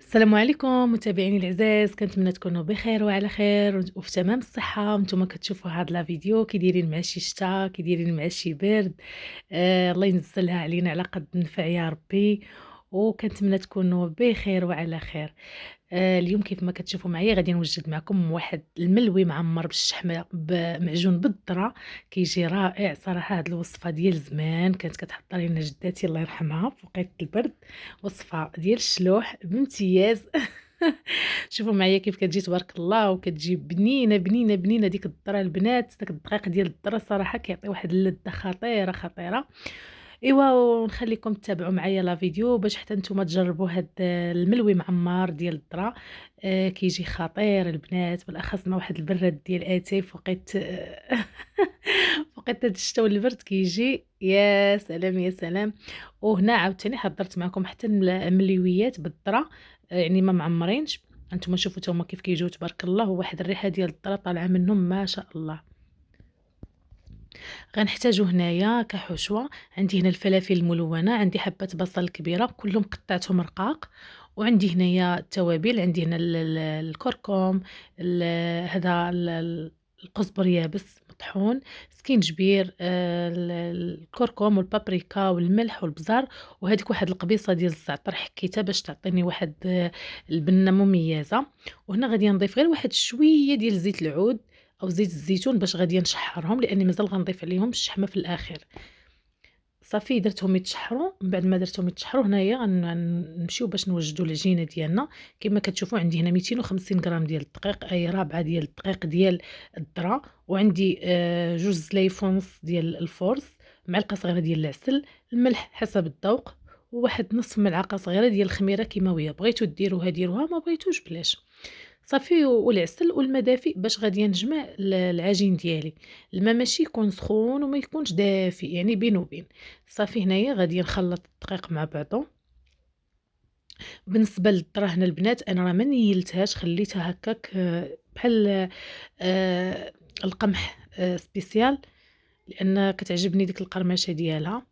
السلام عليكم متابعيني العزاز، كنتمنى تكونوا بخير وعلى خير وفي تمام الصحة. وانتم كتشوفوا هاد لا فيديو كي دايرين مع شي شتا، كي دايرين مع شي برد. الله ينزلها علينا على قد النفع يا ربي. وكنتمنى تكونوا بخير وعلى خير. اليوم كيف ما كتشوفوا معايا غادي نوجد معكم واحد الملوي معمر بالشحمه بمعجون بالذره. كيجي رائع صراحه. هاد الوصفه ديال زمان كانت كتحضر لنا جداتي الله يرحمها في وقت البرد. وصفه ديال الشلوح بامتياز. شوفوا معايا كيف كتجي تبارك الله، وكتجي بنينه بنينه بنينه. ديك الذره البنات، داك الدقيق ديال الذره صراحه كيعطي واحد اللذه خطيره خطيره. ايوا، ونخليكم تتابعوا معايا لا فيديو باش حتى نتوما تجربوا هاد الملوي معمر ديال الذره. كيجي خطير البنات، بالاخص مع واحد البراد ديال اتاي فوقيت. فوقيت هاد الشتا والبرد كيجي يا سلام يا سلام. وهنا عاوتاني حضرت معكم حتى المليويات بالذره، يعني ما معمرينش. انتم شوفوا تا هما كيف كيجيو تبارك الله، وواحد الريحه ديال الذره طالعه منهم ما شاء الله. غنحتاجو هنايا كحشوة. عندي هنا الفلافل الملونة، عندي حبة بصل كبيرة كلهم قطعتهم رقاق. وعندي هنايا التوابل، عندي هنا الكركم، هذا القزبر يابس مطحون، سكينجبير، الكركم والبابريكا والملح والبزار. وهذيك واحد القبيصة ديال الزعتر حكيتها باش تعطيني واحد البنة مميزة. وهنا غادي نضيف غير واحد شوية ديال زيت العود او زيت الزيتون باش غادي نشحرهم، لاني مازال غنضيف عليهم الشحمه في الاخير. صافي درتهم يتشحروا. من بعد ما درتهم يتشحروا هنايا غنمشيو باش نوجدوا العجينه ديالنا. كما كتشوفوا عندي هنا 250 غرام ديال الدقيق، اي رابعه ديال الدقيق ديال الذره. وعندي جوج زلايف ونص ديال الفورص، معلقه صغيره ديال العسل، الملح حسب الذوق، وواحد نصف ملعقه صغيره ديال الخميره كيماويه. بغيتو ديروها ديروها، ما بغيتوش بلاش. صافي، والعسل والما دافئ باش غادي نجمع العجين ديالي. الماء ماشي يكون سخون وما يكونش دافئ، يعني بين وبين. صافي هنايا غادي نخلط الدقيق مع بعضو. بالنسبه للذره هنا البنات انا راه ما نيلتهاش، خليتها هكاك بحال آه، القمح سبيسيال، لان كتعجبني ديك القرمشه ديالها.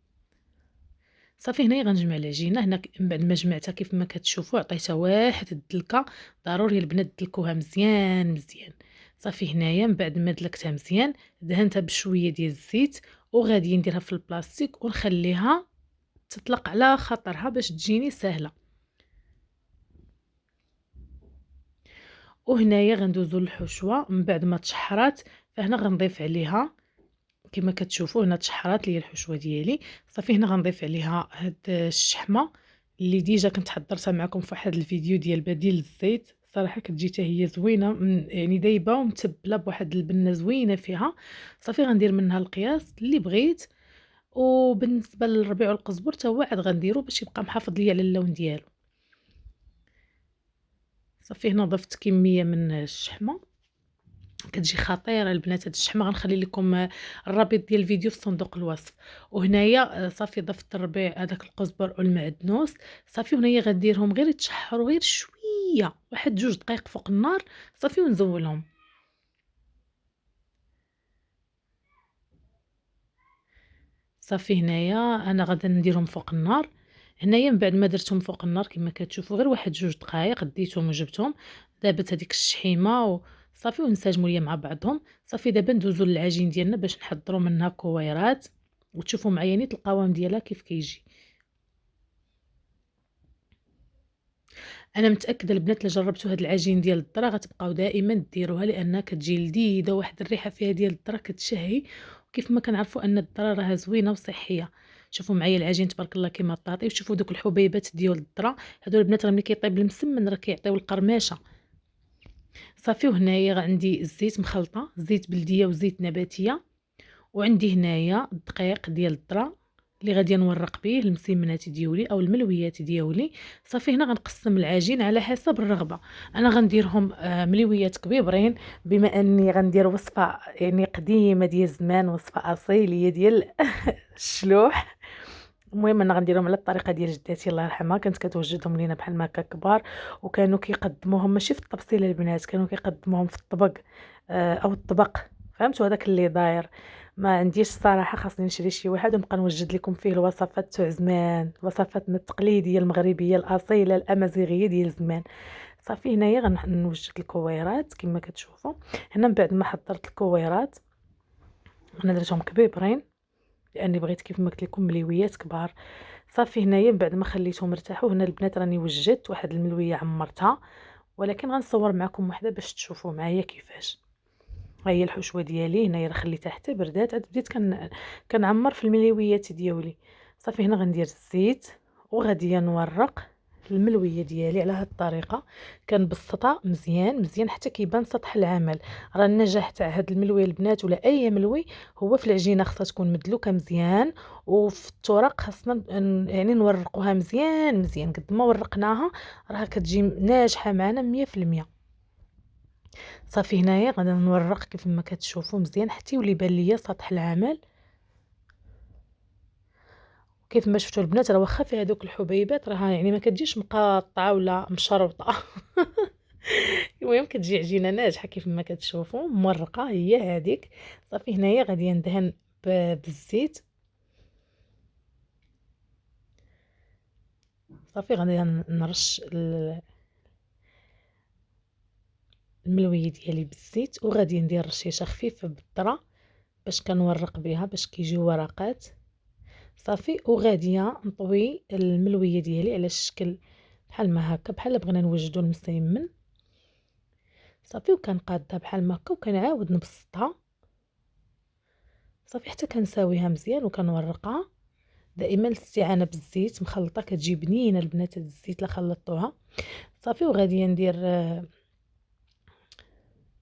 صافي هنايا غنجمع العجينه. هنا من بعد ما جمعتها كيف ما كتشوفوا عطيتها واحد الدلكه. ضروري البنات تدلكوها مزيان مزيان. صافي هنايا من بعد ما دلكتها مزيان دهنتها بشويه ديال الزيت، وغادي نديرها في البلاستيك ونخليها تطلق على خاطرها باش تجيني سهله. وهنايا غندوزو للحشوه من بعد ما تشحرات. فهنا غنضيف عليها كما كتشوفوا هنا تشحرات لي الحشوه ديالي. صافي هنا غنضيف عليها هاد الشحمه اللي ديجا كنت حضرتها معكم في واحد الفيديو ديال بديل الزيت. صراحه كتجي حتى هي زوينه، يعني دايبه ومتبله بواحد البنه زوينه فيها. صافي غندير منها القياس اللي بغيت. وبالنسبه للربيع والقزبر حتى هو عاد غنديرو باش يبقى محافظ ليا على اللون ديالو. صافي هنا ضفت كميه من الشحمه كتجي خطيره البنات. هاد الشحمه غنخلي لكم الرابط ديال الفيديو في صندوق الوصف. وهنايا صافي ضفت الربيع هذاك القزبر والمعدنوس. صافي وهنايا غنديرهم غير يتشحروا غير شويه، واحد 2 دقائق فوق النار. صافي ونزولهم. صافي هنايا انا غادا نديرهم فوق النار. هنايا من بعد ما درتهم فوق النار كما كتشوفوا غير واحد 2 دقائق ديتهم وجبتهم. دابت هذيك الشحيمه وصافي ونسجموا ليا مع بعضهم. صافي دابا ندوزو للعجين ديالنا باش نحضروا منها كويرات، وتشوفوا معايا نيت القوام ديالها كيف كيجي. انا متاكده البنات اللي جربتوا هاد العجين ديال الذره غتبقاو دائما ديروها، لانها كتجي لذيذه واحد الريحه فيها ديال الذره كتشهي. وكيف ما كنعرفوا ان الذره راها زوينه وصحيه. شوفوا معايا العجين تبارك الله كيما الطاطي، وشوفوا دوك الحبيبات ديال الذره. هادو البنات راه ملي كيطيب المسمن راه كيعطيو القرمشه. صافي وهنايا عندي الزيت مخلطه، زيت بلديه وزيت نباتيه. وعندي هنايا الدقيق ديال الذره اللي غادي نورق به المسمنات ديالي او الملويات ديالي. صافي هنا غنقسم العجين على حسب الرغبه. انا غنديرهم ملويات كبيبرين، بما اني غندير وصفه يعني قديمه ديال زمان، وصفه اصيليه ديال الشلوح. المهم انا غنديرهم على الطريقه ديال جداتي الله يرحمها، كانت كتوجدهم لينا بحال ما هكا كبار. وكانوا كيقدموهم ماشي في الطبسيله البنات، كانوا كيقدموهم في الطبق او الطبق، فهمتوا هذاك اللي داير. ما عنديش الصراحة، خاصني نشري شي واحد ونبقى نوجد لكم فيه الوصفات تاع زمان، وصفاتنا التقليدية المغربية الأصيلة الأمازيغية ديال زمان. صافي هنايا نوجد الكويرات كما كتشوفوا. هنا من بعد ما حضرت الكويرات انا درتهم كبيبرين لاني بغيت كيف ما قلت لكم مليويات كبار. صافي هنايا من بعد ما خليتهم ارتاحوا، هنا البنات راني وجدت واحد الملويه عمرتها، ولكن غنصور معكم وحده باش تشوفوا معايا كيفاش. ها هي الحشوه ديالي هنايا راه خليتها حتى بردات، عاد بديت كنعمر في المليويات ديالي. صافي هنا غندير الزيت وغادي نورق الملويه ديالي على هاد الطريقه، كنبسطها مزيان مزيان حتى كيبان سطح العمل. راه النجاح تاع هاد الملويه البنات ولا اي ملوي هو في العجينه خاصها تكون مدلوكه مزيان، وفي الطرق خاصنا يعني نورقوها مزيان مزيان. قد ما ورقناها راه كتجي ناجحه معنا 100%. صافي هنايا غادي نورق كيف ما كتشوفوا مزيان حتى يولي بان ليا سطح العمل. كيف ما شفتوا البنات راه واخا في هذوك الحبيبات راها يعني ما كتجيش مقاطعه ولا مشربطه. المهم كتجي عجينه ناجحه كيف ما كتشوفوا مورقه هي هذيك. صافي هنايا غادي ندهن بالزيت. صافي غادي نرش الملويه ديالي بالزيت، وغادي ندير رشيشه خفيفه بالذره باش كنورق بها باش كيجيو ورقات. صافي وغاديه نطوي الملويه ديالي على الشكل بحال ما هكا، بحال بغينا نوجدو المسيمن. صافي وكنقادها بحال ما هكا وكنعاود نبسطها صافي حتى كنساويها مزيان وكنورقها. دائما الاستعانه بالزيت مخلطه كتجي بنينه البنات، الزيت لا خلطوها. صافي وغادي ندير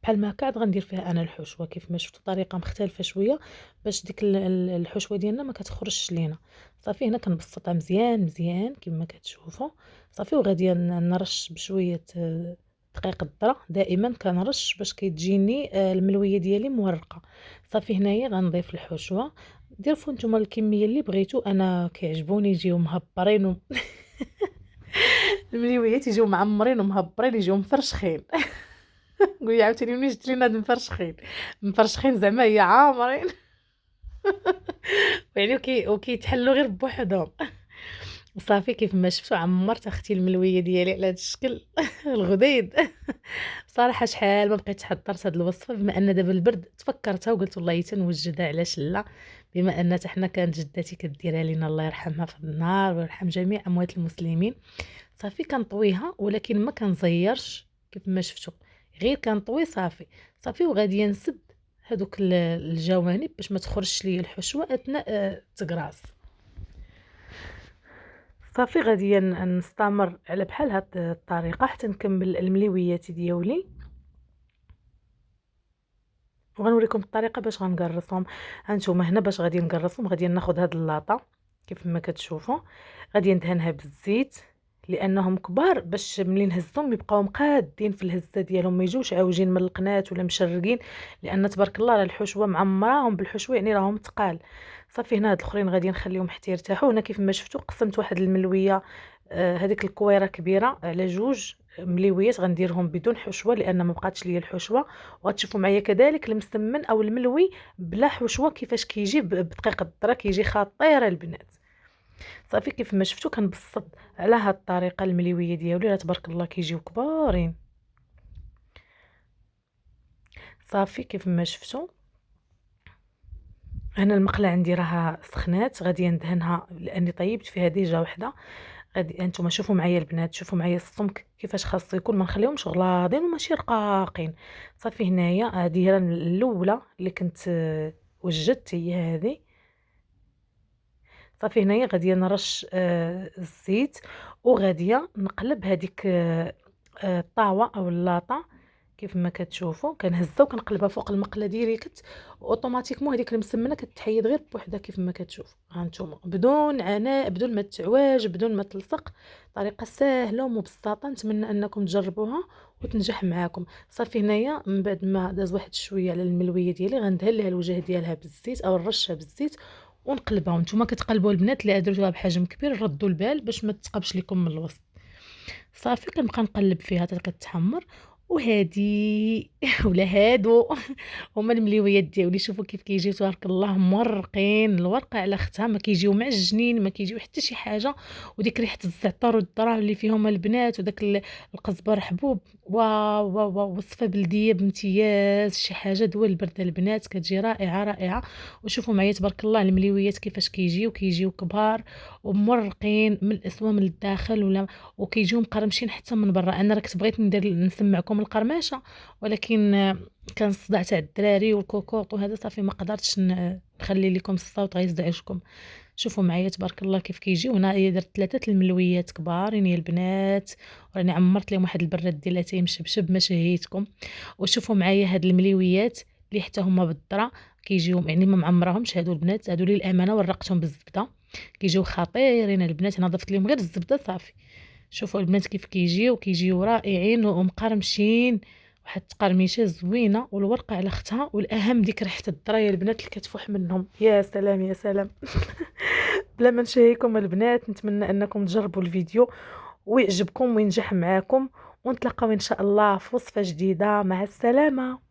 بحال ما هكا عاد غندير فيها انا الحشوه كيف ما شفتوا طريقه مختلفه شويه باش ديك الحشوه ديالنا ما كتخرجش لينا. صافي هنا كنبسطها مزيان مزيان كما كتشوفوا. صافي وغادي نرش بشويه دقيق الذره، دائما كنرش باش كتجيني الملويه ديالي مورقه. صافي هنايا غنضيف الحشوه. ديروا نتوما الكميه اللي بغيتو، انا كيعجبوني يجيو مهبرين المليويات يجيو معمرين ومهبرين يجيو مفرشخين. قولي عاوتاني منين جبت لينا هاد مفرشخين؟ مفرشخين زعما هي عامرين. يعني وكيتحلوا غير بوحدهم. صافي كيف ما شفتوا عمرت اختي الملويه ديالي على هذا الشكل. الغديد. صراحه شحال ما بقيت حضرت هاد الوصفه، بما ان دابا البرد تفكرتها وقلت والله تنوجدها علاش لا، بما ان حنا كانت جدتي كديرها لينا الله يرحمها في النار ويرحم جميع اموات المسلمين. صافي كنطويها ولكن ما كنزيرش كيف ما شفتوا، غير كنطوي صافي. صافي وغادي نسد هذوك الجوانب باش ما تخرجش لي الحشوه اثناء التقراص. صافي غادي نستمر على بحال هاد الطريقه حتى نكمل المليويات ديالي، وغنوريكم الطريقه باش غنقرصهم. هانتوما هنا باش غادي نقرصهم غادي ناخذ هاد اللاطه كيف ما كتشوفوا، غادي ندهنها بالزيت لانهم كبار باش ملي نهزهم يبقاو مقادين في الهزه ديالهم، ما يجوش عاوجين من القناه ولا مشرقين، لان تبارك الله راه الحشوه معمراهم بالحشوه يعني راهم ثقال. صافي هنا هاد الاخرين غادي نخليهم حتى يرتاحوا. هنا كيف ما شفتوا قسمت واحد الملويه هذيك الكويره كبيره على جوج مليويات غنديرهم بدون حشوه لان ما بقاتش ليا الحشوه. وغتشوفوا معايا كذلك المسمن او الملوي بلا حشوه كيفاش كيجي بدقيق الذره كيجي خطير البنات. صافي كيف ما شفتوا كنبسط على هاد الطريقه المليويه ديالي راه تبارك الله كيجيو كبارين. صافي كيف ما شفتوا هنا المقله عندي راها سخنات غادي ندهنها لاني طيبت فيها ديجا وحده. غادي هانتوما شوفوا معايا البنات، شوفوا معايا السمك كيفاش خاص يكون، ما نخليهمش غلاضين وماشي رقاقين. صافي هنايا هذه هي الاولى اللي كنت وجدت هي هذه. صافي هنايا غادي نرش الزيت وغادي نقلب هذيك الطاوه او اللاطه كيف ما كتشوفوا كنهزها وكنقلبها فوق المقله ديريكت، اوتوماتيكمون هذيك المسمنه كتحيد غير بوحدها كيف ما كتشوفوا. ها نتوما بدون عناء بدون ما تعواج بدون ما تلصق، طريقه سهله ومبسطه، نتمنى انكم تجربوها وتنجح معاكم. صافي هنايا من بعد ما داز واحد شويه على الملويه ديالي غندهن لها الوجه ديالها بالزيت او نرشها بالزيت ونقلبها. نتوما كتقلبوا البنات اللي درتوها بحجم كبير ردوا البال باش ما تتقبش لكم من الوسط. صافي كنبقى نقلب فيها حتى كتحمر وهادي ولا هادو هما المليويات ديالي. شوفوا كيف كيجيو تبارك الله مورقين، الورقه على اختها، ما كيجيو معجنين، ما كيجيو حتى شي حاجه. وديك ريحه الزعتر والذره اللي فيهم البنات، وداك القزبر حبوب، واو واو واو، وصفه بلديه بامتياز، شي حاجه دوال البرد البنات، كتجي رائعه رائعه. وشوفوا معايا تبارك الله المليويات كيفاش كيجيو كبار ومورقين من الاسوا من الداخل، ولا وكيجيو مقرمشين حتى من برا. انا راه كنت بغيت نسمعكم القرمشه، ولكن كان الصداع تاع الدراري والكوكوط وهذا، صافي ما قدرتش نخلي لكم الصوت غيزعجكم. شوفوا معايا تبارك الله كيف كيجيو. هنايا درت 3 الملويات كبارين يا البنات، وراني عمرت لهم واحد البراد ديال اتاي مشبشب ما شهيتكم. وشوفوا معايا هاد المليويات اللي حتى هما بالذره كيجيو، يعني ما معمراهمش هادو البنات، هادو للامانه ورقتهم بالزبده، كيجيو خطيرين البنات. انا ضفت لهم غير الزبده صافي. شوفوا البنات كيف كيجيو رائعين ومقرمشين، واحد التقرميشه زوينه، والورقه على اختها، والاهم ديك ريحه الدرايه البنات اللي كتفوح منهم. يا سلام يا سلام. بلا ما نشهيكم البنات، نتمنى انكم تجربوا الفيديو ويعجبكم وينجح معاكم، ونتلاقاو ان شاء الله في وصفه جديده. مع السلامه.